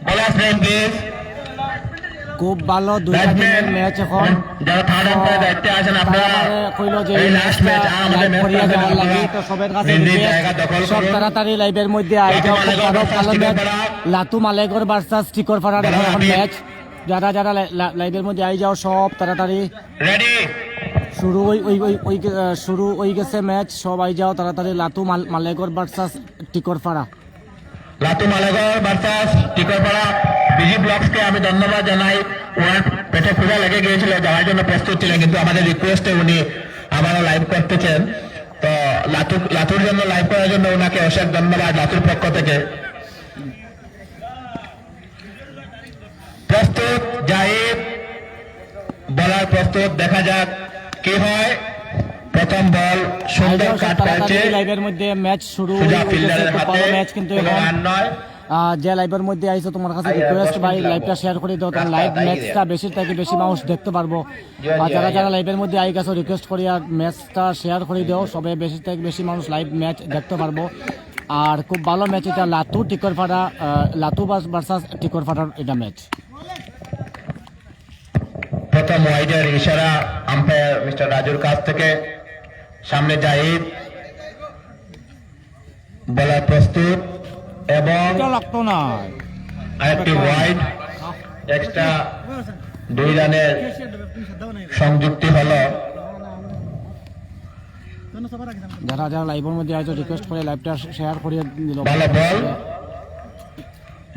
বলার name please. খুব ভালো দুইটা টিমের ম্যাচ এখন যারা থার্ড আম্পায়ার দায়িত্বে আছেন আপনারা কইলো যে এই এই লাস্ট ম্যাচটা ম্যাচ আমাদের লাইভ ম্যাচ করিয়া করতে যাওয়ার লাগে আপনারা তো সবার কাছে নিজ নিজ request, জায়গা দখল সব করুন। তাড়াতাড়ি লাইভের মধ্যে আই যাও। খুব ভালো ভালো ম্যাচ লাতু মালেগর ভার্সাস টিকরপাড়ার এখন ম্যাচ। যারা যারা লাইভের মধ্যে আই যাও সব তাড়াতাড়ি রেডি শুরু শুরু হয়ে গেছে ম্যাচ, সব আই যাও তাড়াতাড়ি। Latu মালেগর versus Tikorpara. Latu মালেগর versus Tikorpara. Busy ব্লকসকে আমি ধন্যবাদ জানাই, ওনার পেটে ক্ষুধা লেগে গিয়েছিল, যাওয়ার জন্য প্রস্তুত ছিলেন, কিন্তু আমাদের রিকোয়েস্টে উনি আবারও লাইভ করতেছেন। তো লাতুর জন্য লাইভ করার জন্য ওনাকে অশেষ ধন্যবাদ লাতুর পক্ষ থেকে। প্রস্তুত জাহিদ, বলার প্রস্তুত, দেখা যাক কি হয়। প্রথম বল সুন্দর কাট পেয়েছে লাইভের মধ্যে ম্যাচ শুরু সুজা হয়ে গেছে। ফিল্ডারের খুব হাতে, ভালো ম্যাচ কিন্তু কোনো এখন রান নয়। যে লাইভের মধ্যে আইছো তোমার কাছে রিকোয়েস্ট ভাই লাইভটা শেয়ার করে দাও, তখন লাইভ ম্যাচটা বেশি থেকে বেশি মানুষ দেখতে পারবো। আর যারা যারা লাইভের মধ্যে আই গেছো রিকোয়েস্ট করি আর ম্যাচটা শেয়ার করে দাও, সবে বেশি থেকে বেশি মানুষ লাইভ ম্যাচ দেখতে পারবো। আর খুব ভালো ম্যাচ এটা, লাতু টিকরপাড়া, লাতু ভার্সাস টিকরপাড়ার এটা ম্যাচ। প্রথম ওয়াইডের ইশারা আম্পায়ার মিস্টার রাজুর কাছ থেকে। সামনে জাহিদ, বলার প্রস্তুত এবং লাগতো না আরেকটি ওয়াইড, এক্সট্রা 2 রানের সংযুক্তি হলো। যারা যারা লাইভের মধ্যে আইছো রিকোয়েস্ট করে লাইভটা শেয়ার করে দিল। ভালো বল,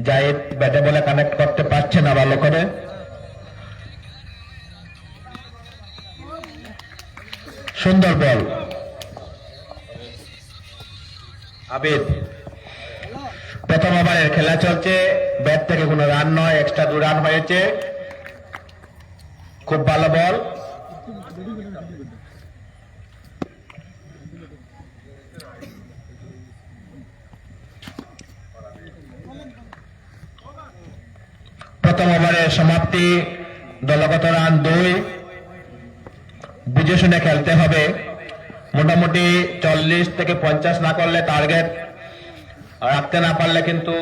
জাহিদ ব্যাটে বলে কানেক্ট করতে পারছে না ভালো করে। সুন্দর বল আবিদ। প্রথম ওভারের খেলা চলছে, ব্যাট থেকে কোনো রান নয়, এক্সট্রা 2 রান হয়েছে। খুব ভালো বল, প্রথম ওভারের সমাপ্তি, দলগত রান 2। বুঝে শুনে খেলতে হবে, মোটামুটি 40 থেকে 50 না করলে টার্গেট রাখতে না পারলে কিন্তু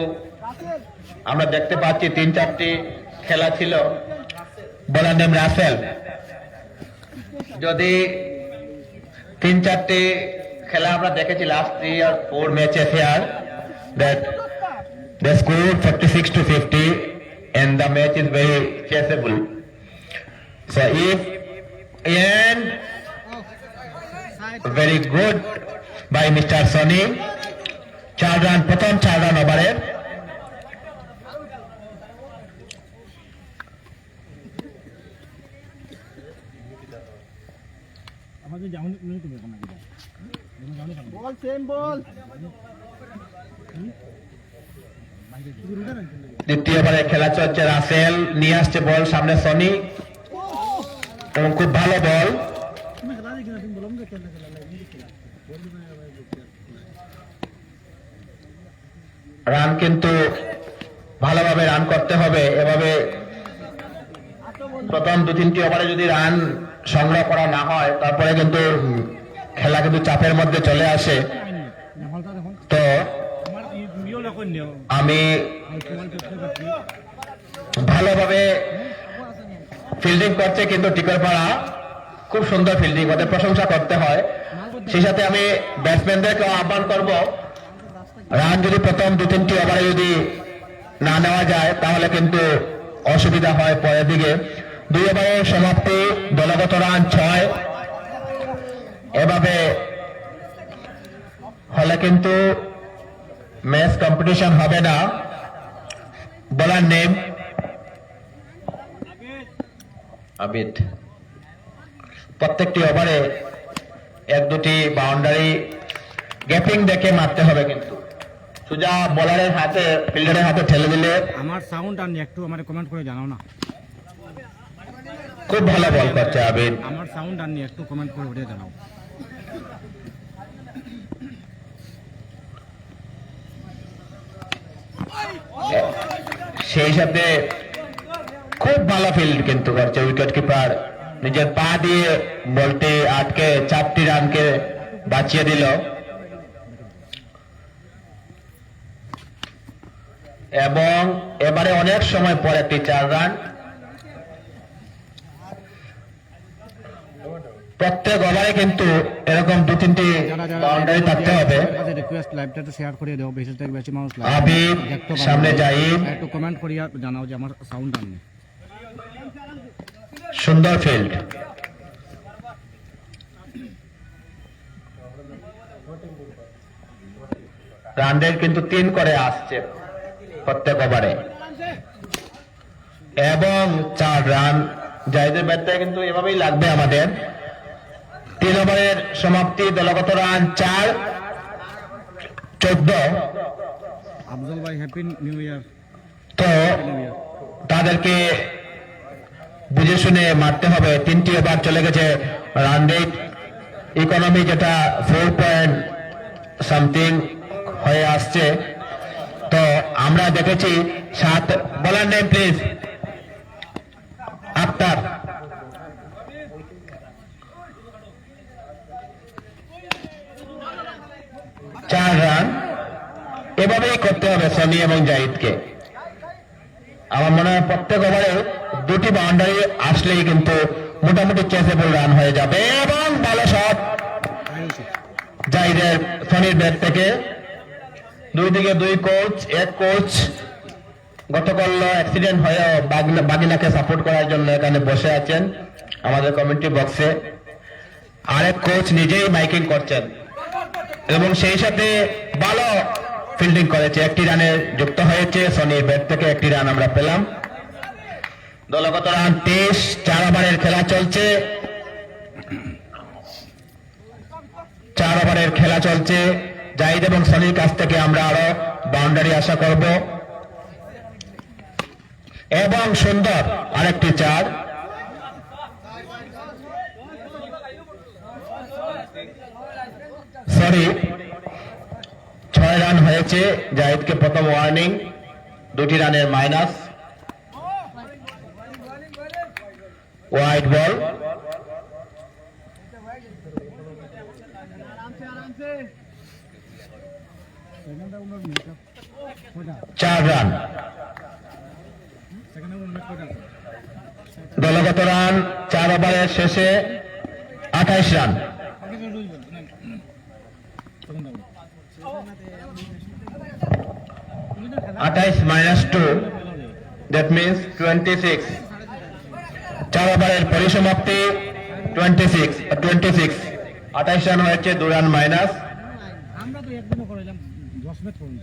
আমরা দেখতে পাচ্ছি 3-4টি খেলা ছিল। বলার নেম রাসেল। যদি 3-4টি খেলা আমরা দেখেছি last 3 or 4 matches here, that they scored 46 to 50 and the match is very chaseable. So if and very good by Mr. Sony. 4 run, প্রথম 4 রান ওভারের। দ্বিতীয় ওভারে খেলা চলছে, রাসেল নিয়ে আসছে বল সামনে সনি, এবং খুব ভালো বল। রান কিন্তু ভালোভাবে রান করতে হবে। এভাবে প্রথম 2-3টি ওভারে যদি রান সংগ্রহ করা না হয়, তারপরে কিন্তু খেলা কিন্তু চাপের মধ্যে চলে আসে। তো আমি ভালোভাবে ফিল্ডিং করছে কিন্তু টিকরপাড়া, খুব সুন্দর ফিল্ডিং, ওদের প্রশংসা করতে হয়। সেই সাথে আমি ব্যাটসম্যানদেরকে আহ্বান করব, রান যদি প্রথম 2-3টি ওভারে যদি না নেওয়া যায় তাহলে কিন্তু অসুবিধা হয় পরের দিকে। 2 ওভারের সমাপ্তি, দলগত রান 6। এভাবে হলে কিন্তু ম্যাচ কম্পিটিশন হবে না। বলার নেম আবিদ। প্রত্যেকটি ওভারে 1-2টি বাউন্ডারি গ্যাপিং দেখে মারতে হবে, কিন্তু সোজা বলারের হাতে, ফিল্ডারের হাতে ঠেলে দিলে। আমার সাউন্ড আর একটু আমার কমেন্ট করে জানাও না। খুব ভালো বল করছে আবিদ। আমার সাউন্ড আর একটু কমেন্ট করে ওটা জানাও। সেই সাথে খুব ভালো ফিল্ড কিন্তু করছে উইকেট কিপার, নিজের পা দিয়ে বলটি আটকে 4টি রানকে বাঁচিয়ে দিল। এবং এবারে অনেক সময় পর একটি 4 রান। প্রত্যেক ওভারে কিন্তু এরকম 2-3টি বাউন্ডারি থাকতে হবে। রিকোয়েস্ট লাইভটা একটু শেয়ার করে দাও, বেশি থেকে বেশি মানুষ আবিদ সামনে জাহিদ, একটু কমেন্ট করিয়া জানাও যে আমার সাউন্ড আননি। সুন্দর ফিল্ড। রান রেট কিন্তু 3 করে আসছে প্রত্যেক ওভারে এবং 4 রান। জাহিদের ব্যাট থেকে কিন্তু এভাবেই লাগবে আমাদের। 3 ওভারের সমাপ্তি, দলগত রান 4-14। আফজল ভাই হ্যাপি নিউ ইয়ার। তো তাদেরকে বুঝে শুনে মারতে হবে। 3টি ওভার চলে গেছে, রান রেট ইকোনমি যেটা 4 পয়েন্ট সামথিং হয়ে আসছে। তো আমরা দেখেছি 7 বলার নেম প্লিজ আফতার। চার রান এভাবেই করতে হবে সনি এবং জাহিদকে। আমার মনে হয় প্রত্যেক ওভারে 2টি বাউন্ডারি আসলেই কিন্তু মোটামুটি চেসেবল রান হয়ে যাবে। এবং ভালো শট জাহিদের সনির ব্যাট থেকে। 2 দিকে 2 কোচ, এক কোচ গতকাল অ্যাক্সিডেন্ট হয়ে বাগিনাকে সাপোর্ট করার জন্য এখানে বসে আছেন আমাদের কমিউনিটি বক্সে। আরেক কোচ নিজেই মাইকিং করছেন এবং সেই সাথে ভালো ফিল্ডিং করেছে। 1টি রানে যুক্ত হয়েছে সনির ব্যাট থেকে, 1টি রান আমরা পেলাম। দলগত রান 23। 4 ওভারের খেলা চলছে, 4 ওভারের খেলা চলছে। জাহিদ এবং সনির কাছ থেকে আমরা আরো বাউন্ডারি আশা করব এবং সুন্দর আরেকটি 4। সরি 6 রান হয়েছে। জাহিদকে প্রথম ওয়ার্নিং, 2টি রানের মাইনাস। Wide ball. চার রান। দলগত রান 4 ওভারের শেষে 28 রান। 28 -2 that means 26। 4 ওভারের পরিসমাপ্তি 26। 28 রান হয়েছে, 2 রান মাইনাস। আমরা তো একদিনও করাইলাম 10 মিনিট পর্যন্ত।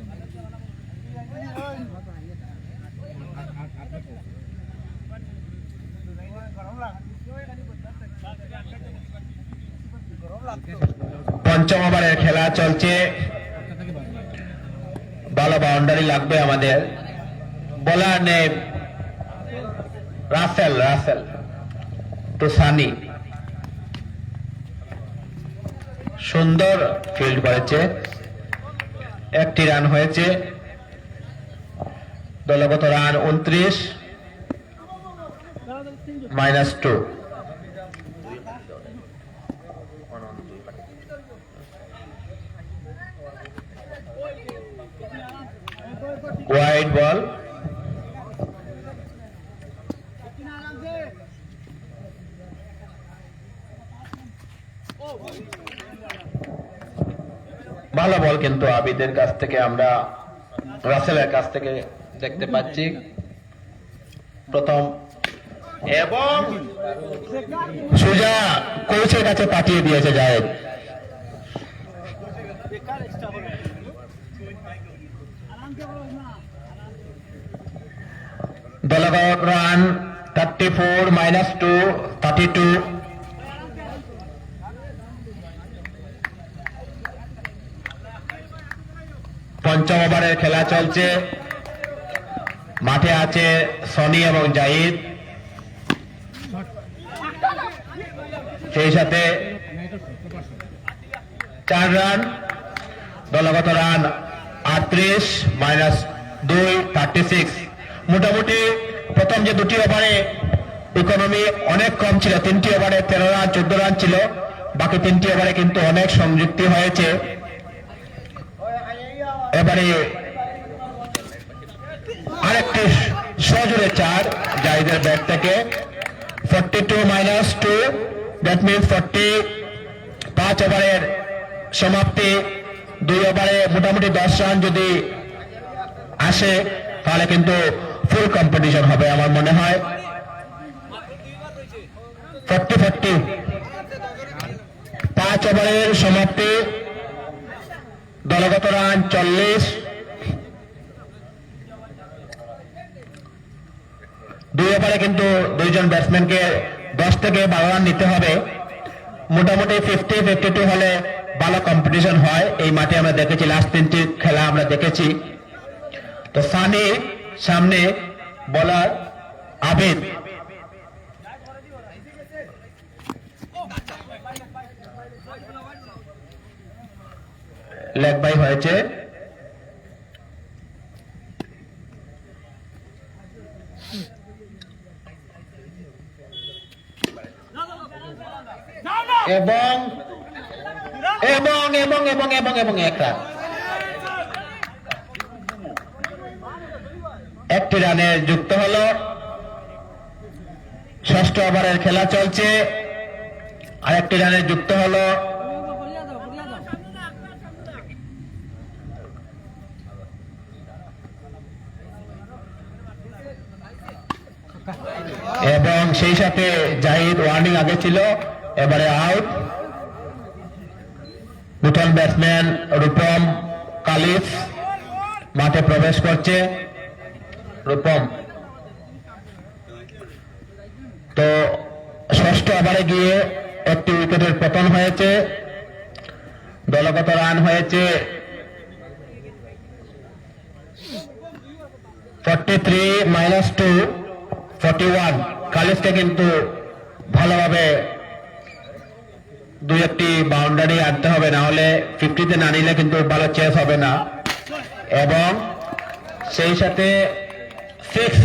পঞ্চম ওভারের খেলা চলছে, ভালো বাউন্ডারি লাগবে আমাদের। বলার নেম রাসেল টু সানি। সুন্দর ফিল্ড করেছে, 1টি রান হয়েছে। দলগত রান 29 -2। Wide ball. ভালো বল কিন্তু আবিদের কাছ থেকে, আমরা রাসেলের কাছ থেকে দেখতে পাচ্ছি প্রথম। এবং সুজা কোচের কাছে পাঠিয়ে দিয়েছে জায়েদ। দলগত রান 34 -2 32। পঞ্চম ওভারের খেলা চলছে, মাঠে আছে সনি এবং জাহিদ, সেই সাথে 4 রান। দলগত রান 38 -2 36। মোটামুটি প্রথম যে 2টি ওভারে ইকোনমি অনেক কম ছিল, 3টি ওভারে 13 রান 14 রান ছিল, বাকি 3টি ওভারে কিন্তু অনেক সংযুক্তি হয়েছে। এবারে আরেকটি সজোরে 4 জাহিদের ব্যাট থেকে 42-2, দ্যাট মিনস 45 ওভারের সমাপ্তি। 2 ওভারে মোটামুটি 10 রান যদি আসে তাহলে কিন্তু ফুল কম্পিটিশন হবে আমার মনে হয়। 40-40, 5 ওভারের সমাপ্তি, দলগত রান 40। 2 ওভারে কিন্তু 2 জন ব্যাটসম্যানকে 10 থেকে 12 রান নিতে হবে। মোটামুটি 50-52 হলে ভালো কম্পিটিশন হয়। এই মাঠে আমরা দেখেছি, লাস্ট 3টি খেলা আমরা দেখেছি। তো সানি সামনে, বলার আবিদ। লেগ বাই হয়েছে। এবং এবং এবং এবং এবং এবং একটা একটি রানে যুক্ত হলো। 6ষ্ঠ ওভারের খেলা চলছে, আরেকটি রানে যুক্ত হলো। এবং সেই সাথে জাহিদ ওয়ার্নিং আগে ছিল, এবারে আউট। নতুন ব্যাটসম্যান রূপম কালিফ মাঠে প্রবেশ করছে। রূপম তো 6ষ্ঠ ওভারে গিয়ে একটি উইকেটের পতন হয়েছে। দলগত রান হয়েছে 43-2, 41। কালিফকে কিন্তু ভালোভাবে 2-1টি বাউন্ডারি আনতে হবে, না হলে 50-তে না নিলে কিন্তু ভালো চেস হবে না। এবং সেই সাথে 6,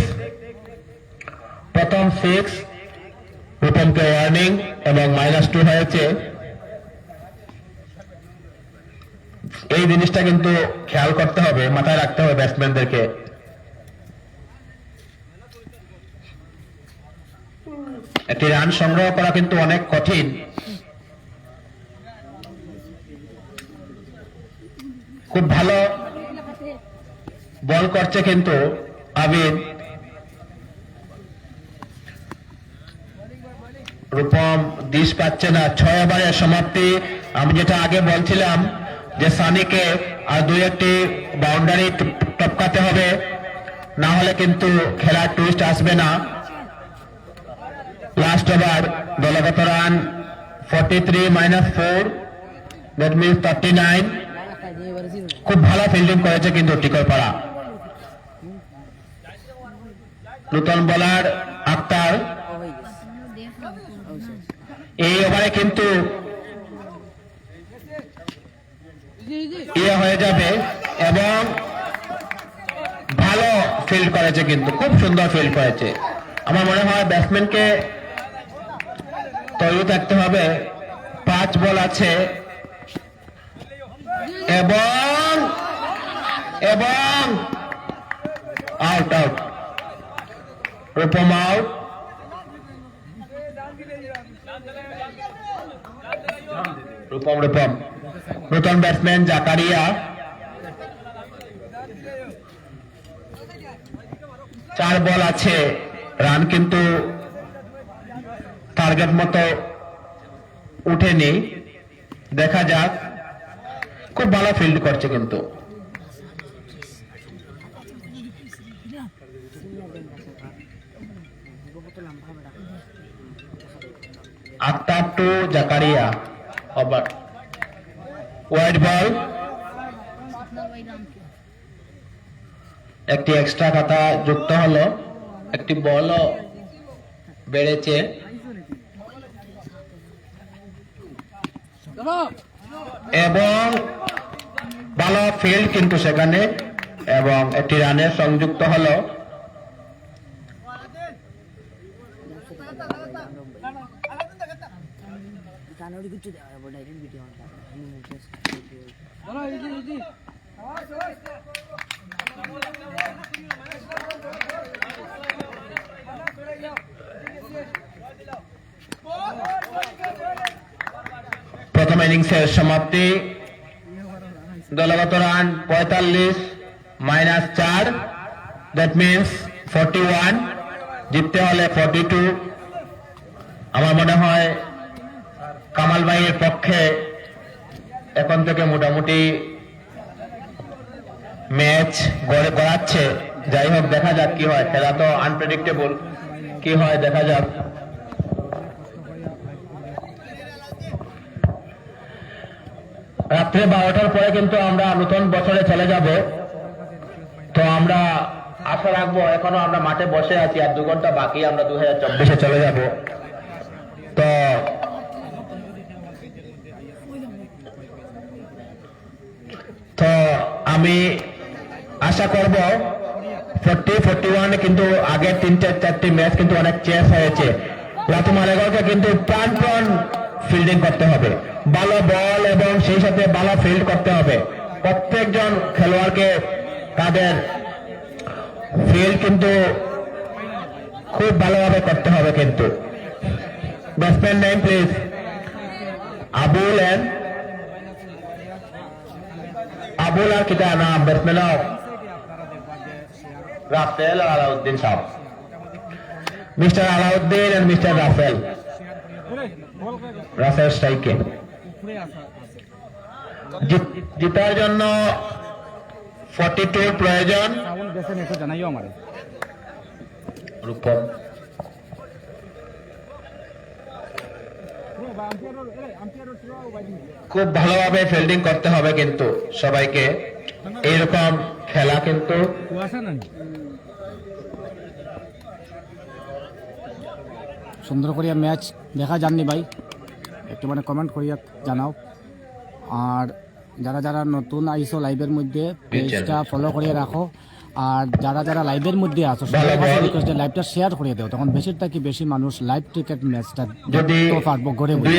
প্রথম 6, রূপমকে ওয়ার্নিং এবং -2 হয়েছে। এই জিনিসটা কিন্তু খেয়াল করতে হবে, মাথায় রাখতে হবে ব্যাটসম্যানদেরকে। একটি রান সংগ্রহ করা কিন্তু অনেক কঠিন। খুব ভালো বল করছে কিন্তু আবিদ। রূপম দিশ পাচ্ছে না। 6 ওভারের সমাপ্তি। আমি যেটা আগে বলছিলাম যে সানিকে আর 2-1টি বাউন্ডারি টপকাতে হবে, না হলে কিন্তু খেলার টুইস্ট আসবে না। লাস্ট ওভার, দলগত রান 43-4, দ্যাট মিনস 39। খুব ভালো ফিল্ডিং করেছে কিন্তু টিকরপাড়া। নতুন বোলার আক্তার এই ওভারে কিন্তু হয়ে যাবে এবং ভালো ফিল্ড করেছে, কিন্তু খুব সুন্দর ফিল্ড করেছে। আমার মনে হয় ব্যাটসম্যানকে তৈরি থাকতে হবে। 5 বল আছে এবং এবং out out. Rupam out. Rupam নতুন ব্যাটসম্যান জাকারিয়া। 4 বল আছে, রান কিন্তু টার্গেট মতো উঠেনি। দেখা যাক, খুব ভালো ফিল্ড করছে কিন্তু। Akhtar to Zakaria, over wide ball. একটি এক্সট্রা খাতা যুক্ত হলো, একটি বলও বেড়েছে। এবং ভালো ফিল্ড কিন্তু সেখানে, এবং একটি রানের সংযুক্ত হলো। ইনিংসের সমাপ্তি। দলগত রান 45 -4, দ্যাট মিনস 41, জিততে হলে 42। আমার মনে হয় কামাল ভাইয়ের পক্ষে এখন থেকে মোটামুটি ম্যাচ গড়াচ্ছে। যাই হোক, দেখা যাক কি হয়, খেলা তো আনপ্রেডিক্টেবল, কি হয় দেখা যাক। রাত্রে 12টার পরে কিন্তু আমরা নতুন বছরে চলে যাব, তো আমরা আশা রাখবো, এখনো আমরা মাঠে বসে আছি, আর 2 ঘন্টা বাকি, আমরা 2024-এ চলে যাব। তো আমি আশা করব 40-41 কিন্তু আগের 3-4টি ম্যাচ কিন্তু অনেক চেস হয়েছে। লাতু মালেগাঁওকে কিন্তু প্রাণ ফিল্ডিং করতে হবে, ভালো বল এবং সেই সাথে ভালো ফিল্ড করতে হবে। প্রত্যেকজন খেলোয়াড়কে তাদের ফিল্ড কিন্তু খুব ভালোভাবে করতে হবে। কিন্তু ব্যাটসম্যান নেম প্লিজ, আবুল আর কিতা নাম ব্যাটসম্যান রাফেল আর Alauddin Saheb, mister Alauddin and mister Rafel স্ট্রাইকে। জিতার জন্য 42 প্রয়োজন। রূপম খুব ভালোভাবে ফিল্ডিং করতে হবে কিন্তু সবাইকে, এইরকম খেলা কিন্তু সুন্দর করিয়া ম্যাচ দেখা যাননি ভাই, একটু মানে কমেন্ট করিয়া জানাও। আর যারা যারা নতুন আইসো লাইভের মধ্যে পেজটা ফলো করিয়া রাখো, আর যারা যারা লাইভের মধ্যে আছো লাইভটা শেয়ার করে দেও, তখন বেশির থেকে বেশি মানুষ লাইভ ক্রিকেট ম্যাচটা দেখতে পারবো ঘরে বসে।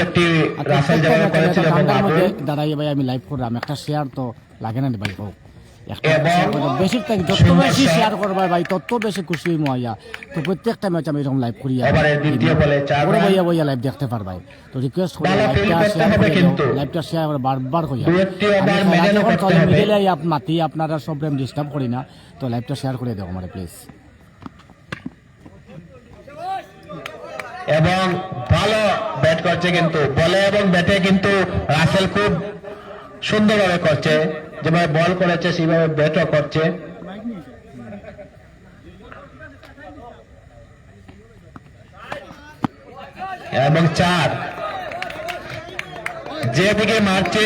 দাঁড়াই ভাই আমি লাইভ করলাম, একটা শেয়ার তো লাগে না ভাই, হোক বেশি থেকে যত বেশি শেয়ার করবা ভাই তত বেশি খুশি মজা। তো প্রত্যেকটা ম্যাচ আমি এরকম লাইভ করিয়া বইয়া বইয়া লাইভ দেখতে পারবাই। তো রিকোয়েস্ট করি লাইভটা শেয়ার করে বারবার করিয়া, মিডিলে মাতি আপনারা সব ডিস্টার্ব করি না, তো লাইভটা শেয়ার করে দেবো আমার প্লিজ। এবং ভালো ব্যাট করছে কিন্তু, বলে এবং ব্যাটে কিন্তু রাসেল খুব সুন্দরভাবে করছে, যেভাবে বল করেছে সেভাবে ব্যাটও করছে। এবং 4, যেদিকে মারছে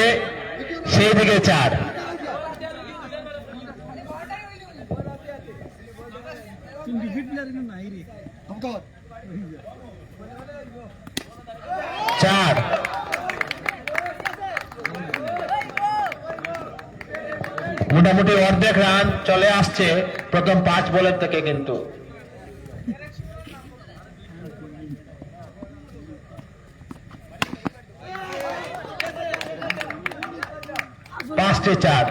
সেই দিকে 4। মোটামুটি অর্ধেক রান চলে আসছে প্রথম 5 বলের থেকে, কিন্তু পাঁচটি 4,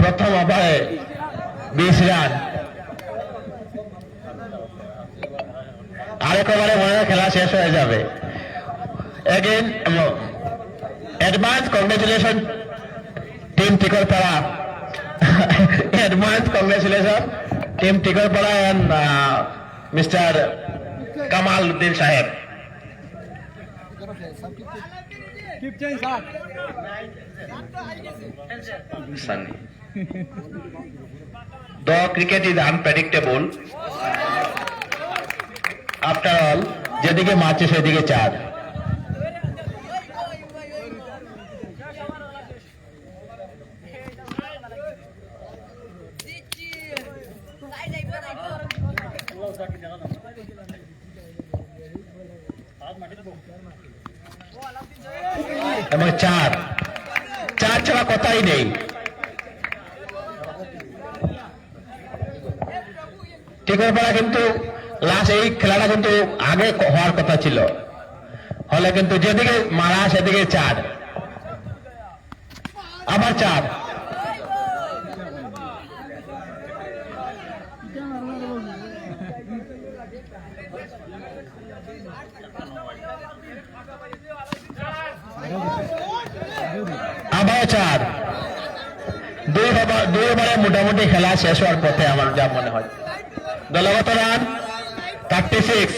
প্রথম ওভারে 20 রান। আরেক ওভারে মনে হয় খেলা শেষ হয়ে যাবে। Again advance congratulation team Tikarpara, advance congratulation team Tikarpara and mister Kamal Uddin Saheb. Sunny. Though cricket is unpredictable, after all, যেদিকে মারছে সেদিকে 4। এবং 4 ছাড়া কথাই নেই। টিকরপাড়া কিন্তু লাস্ট এই খেলাটা কিন্তু আগে হওয়ার কথা ছিল, হলে কিন্তু যেদিকে মারা সেদিকে 4, আবার 4। 4 দুই ওভারে মোটামুটি খেলা শেষ হওয়ার পথে আমার যা মনে হয়। দলগত রান 36,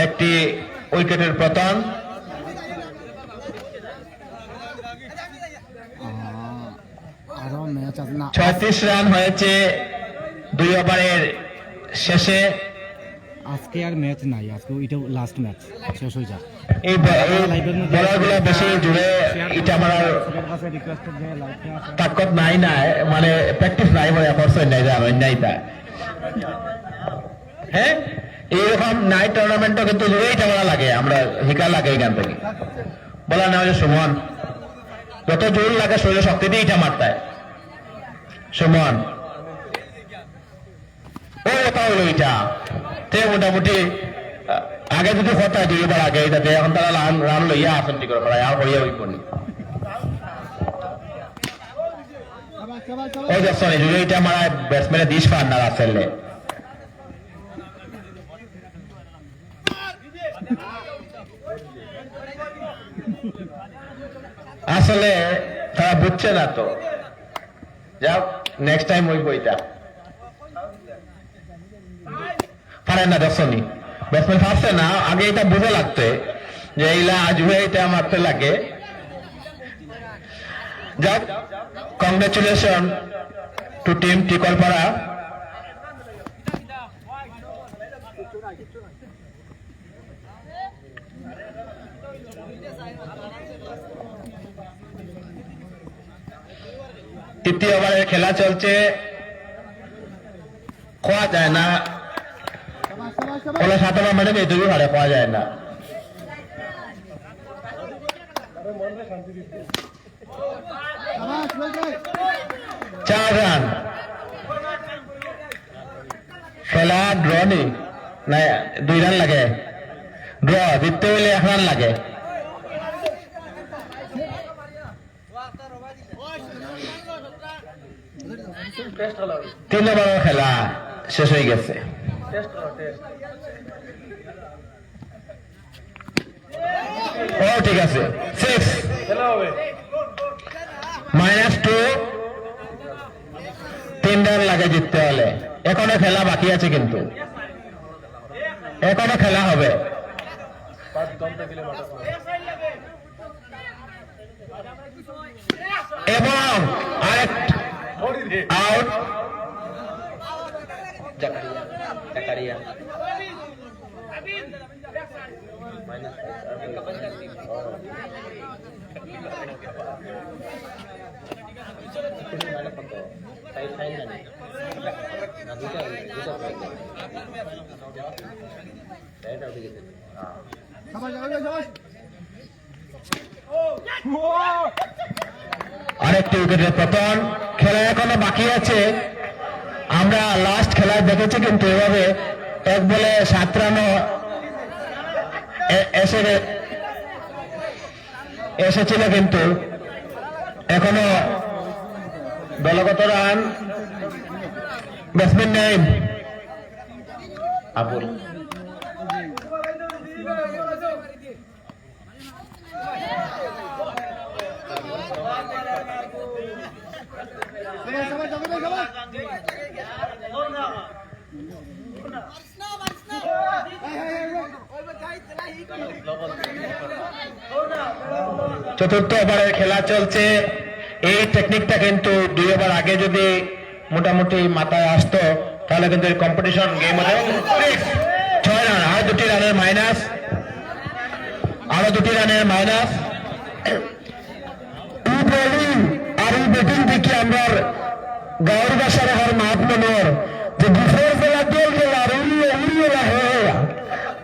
একটি উইকেটের পতন। আরো ম্যাচ আছে না, 36 রান হয়েছে 2 ওভারের শেষে। আজকে আর ম্যাচ নাই, আজকে এটা লাস্ট ম্যাচ, শেষ হয়ে যায়। এই বলারগুলো বেশি জুড়ে এটা আমার তাকত নাই না, মানে প্র্যাকটিস নাই বলে অবশ্যই নাই নাই তা। হ্যাঁ, এইরকম নাইট টুর্নামেন্টও কিন্তু জুড়েই টাকা লাগে, আমরা হিকা লাগে এখান থেকে। বলা না হলে সুমন যত জোর লাগে শরীরে শক্তি দিয়ে ইটা মারতায়। সুমন ও কথা হলো ইটা তে মোটামুটি আগে যদি হতা দুই এবার আগে এটাতে এখন তারা রান লইয়া আসেন কি করে আর হইয়া হইব নি। ওই দেখছেন যদি এটা মারা ব্যাটসম্যানের দিস পার না আসলে আসলে তারা বুঝছে না তো। যাও নেক্সট টাইম ওই বইটা পারেন না, দেখছনি ব্যাটসম্যান পারছে না। আগে এটা বুঝে লাগতে যে এইলা আজ এটা মারতে লাগে। যাও, কংগ্রেচুলেশন টু টিম টিকরপাড়া। তৃতীয় ওভারের খেলা চলছে, খোয়া যায় না বলে 7 ওভার মানে এটুকু হারে খোয়া যায় না। চার রান খেলা ড্র নি না, 2 রান লাগে। ড্র জিততে হইলে 1 রান লাগে। 3 ওভারের খেলা শেষ হয়ে গেছে। ও ঠিক আছে, 6 -2, 3 রান লাগে জিততে হলে। এখনো খেলা বাকি আছে, কিন্তু এখনো খেলা হবে। এবং আরেক আউট জাকারিয়া। আরেকটি উইকেটের পতন। খেলা এখনো বাকি আছে। আমরা লাস্ট খেলায় দেখেছি কিন্তু এভাবে 1 বলে 7 রানও এসেছিল, কিন্তু এখনো দলগত রান ব্যাটসম্যান নেই। আবুল চতুর্থ ওভারের খেলা চলছে। এই টেকনিকটা কিন্তু 2 ওভার আগে যদি মোটামুটি মাথায় আসতো তাহলে কিন্তু কম্পিটিশন গেম হতো। 6 রান, আরো 2টি রানের মাইনাস, আরো 2টি রানের মাইনাস। বোলিং আর এই ব্যাটিং থেকে আমরা গাঁর বাসার হর মাত মনোর যে বিফোর জেলা দল জেলা উড়িয়ে উড়িয়ে লাহে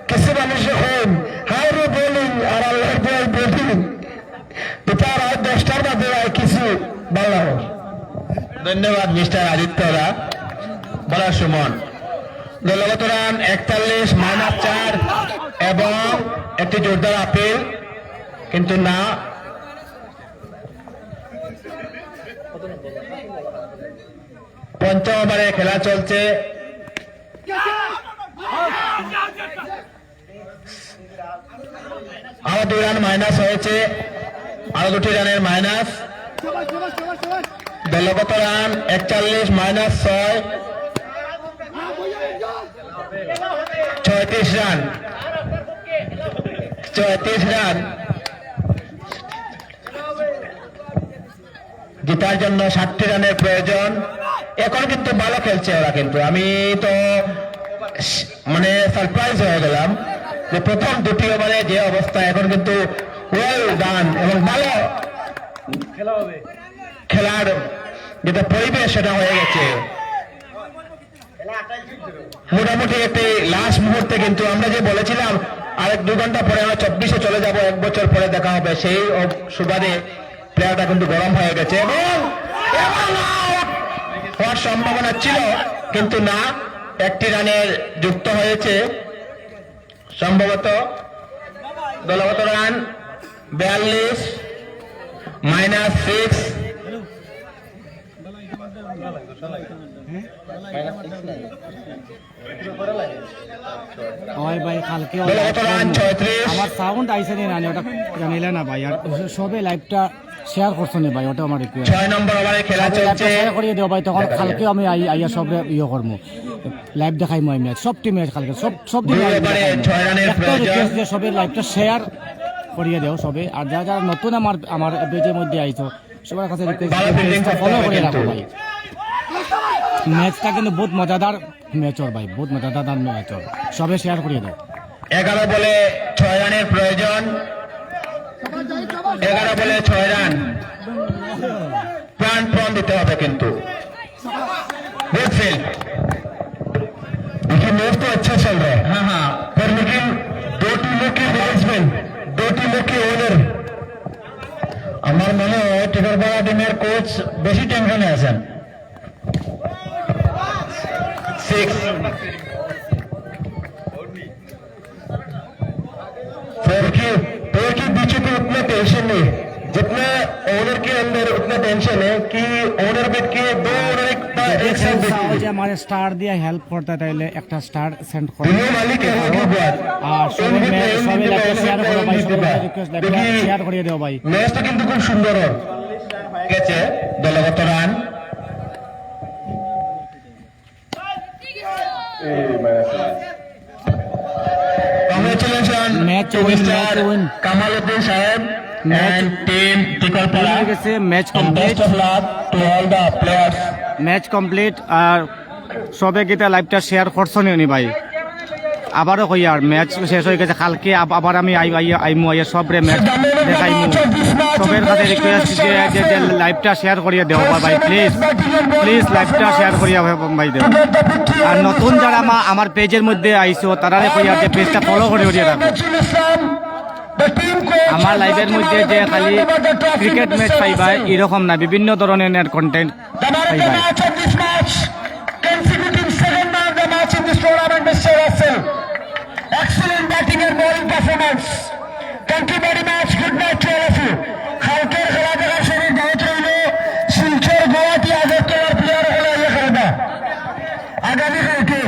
কিছু মানুষ এখন হাই রে বোলিং আর আল্লাহর বল ব্যাটিং এটা রাত 10টার বাদে কিছু ভালো। ধন্যবাদ মিস্টার আদিত্যরা। বলার সুমন দলগত রান 41 -4 এবং একটি জোরদার আপিল, কিন্তু না। পঞ্চম ওভারে খেলা চলছে। আরো 2 রান মাইনাস হয়েছে, আরো 2টি রানের মাইনাস। দলগত রান 41 মাইনাস 6, 36 রান। 34 রান জেতার জন্য 60টি রানের প্রয়োজন। এখন কিন্তু ভালো খেলছে ওরা, কিন্তু আমি তো মানে সারপ্রাইজ হয়ে গেলাম যে প্রথম 2টি ওভারে যে অবস্থা, এখন কিন্তু ওয়েল ডান এবং ভালো খেলার যেটা পরিবেশ সেটা হয়ে গেছে। মোটামুটি একটি লাস্ট মুহূর্তে কিন্তু আমরা যে বলেছিলাম আরেক 2 ঘন্টা পরে আমরা 24-এ চলে যাব, 1 বছর পরে দেখা হবে, সেই সুবাদে প্লেয়ারটা কিন্তু গরম হয়ে গেছে এবং হওয়ার সম্ভাবনা ছিল, কিন্তু না, 1টি রানের যুক্ত হয়েছে সম্ভবত। দলগত রান 42 মাইনাস 6, হয় ভাই কালকে দলগত রান 36। আমার সাউন্ড আইসে নি না ওটা জানিলে না ভাই, আর সবে লাইভটা শেয়ার করছো নি ভাই, ওটা আমার রিকোয়েস্ট। 6 নম্বর ওভারে খেলা চলছে, শেয়ার করিয়ে দিও ভাই, তখন কালকে আমি আইয়া সব ইয়ে করবো, লাইভ দেখাই মই ম্যাচ, সব টিম ম্যাচ কালকে সব দিন 2 ওভারে 6 রানের প্রয়োজন। সবে লাইভটা শেয়ার করিয়ে দেও সবে, আর যারা যারা নতুন আমার পেজের মধ্যে আইছো সবার কাছে ভালো ফিল্ডিং করতে ফলো হবে করে রাখো কিন্তু। ভাই। ম্যাচটা কিন্তু বহুত মজাদার ম্যাচর ভাই, বহুত মজাদার ম্যাচর, সবে শেয়ার করিয়ে দাও। 11 বলে 6 রানের প্রয়োজন, 11 বলে 6 রান, প্রাণপণ দিতে হবে কিন্তু। गुड फील्ड, देखिए मैच तो अच्छा चल रहा है, हाँ हाँ, पर लेकिन 2 टीमों के बैट्समैन, 2 टीमों के ओनर, আমার মনে হয় টিকারপাড়া টিমের কোচ বেশি টেনশনে আছেন। 6 के पीछे को उतना टेंशन नहीं, जितना ओनर के अंदर उतना टेंशन है कि ओनर बैठ के 2 ओनर एक साथ बैठ के हमारे स्टार दिया हेल्प करता है, एक स्टार सेंड कर दुनिया मालिक है की बात। আর সবে লাইভটা শেয়ার করো ভাই, সবে রিকোয়েস্ট লাইভটা শেয়ার করিয়ে দাও ভাই। ম্যাচটা কিন্তু খুব সুন্দর হয়ে গেছে। দলগত run Congratulations Match to win, Mr. match win. Kamaluddin Saheb Match- and team Tikalpara. হয়ে গেছে, match And complete, best of luck to all the players. Match complete. আর সবে গীতা লাইভটা শেয়ার করছো নি ভাই, আবারও কই আর ম্যাচ শেষ হয়ে গেছে, কালকে আবার আমি আইমু আইয়া সবরে ম্যাচ দেখাইমু। সবের কাছে রিকোয়েস্ট যে লাইভটা শেয়ার করিয়ে দেও ভাই, প্লিজ প্লিজ লাইভটা শেয়ার করিয়া ভাই দেও। আর নতুন যারা আমার পেজের মধ্যে আইছো তারারে কইয়া যে পেজটা ফলো করে রাখো। আমার লাইভের মধ্যে যে খালি ক্রিকেট ম্যাচ পাইবা এরকম না, বিভিন্ন ধরনের কন্টেন্ট পাইবা। Excellent batting and bowling performance. Thank you very much. Good night to all of you. কালকের খেলা দেখার শরীর দাওয়াত রইল। শিলচর গুয়াহাটি আগরতলার প্লেয়ার হলে ইয়ে করে না আগামী কালকে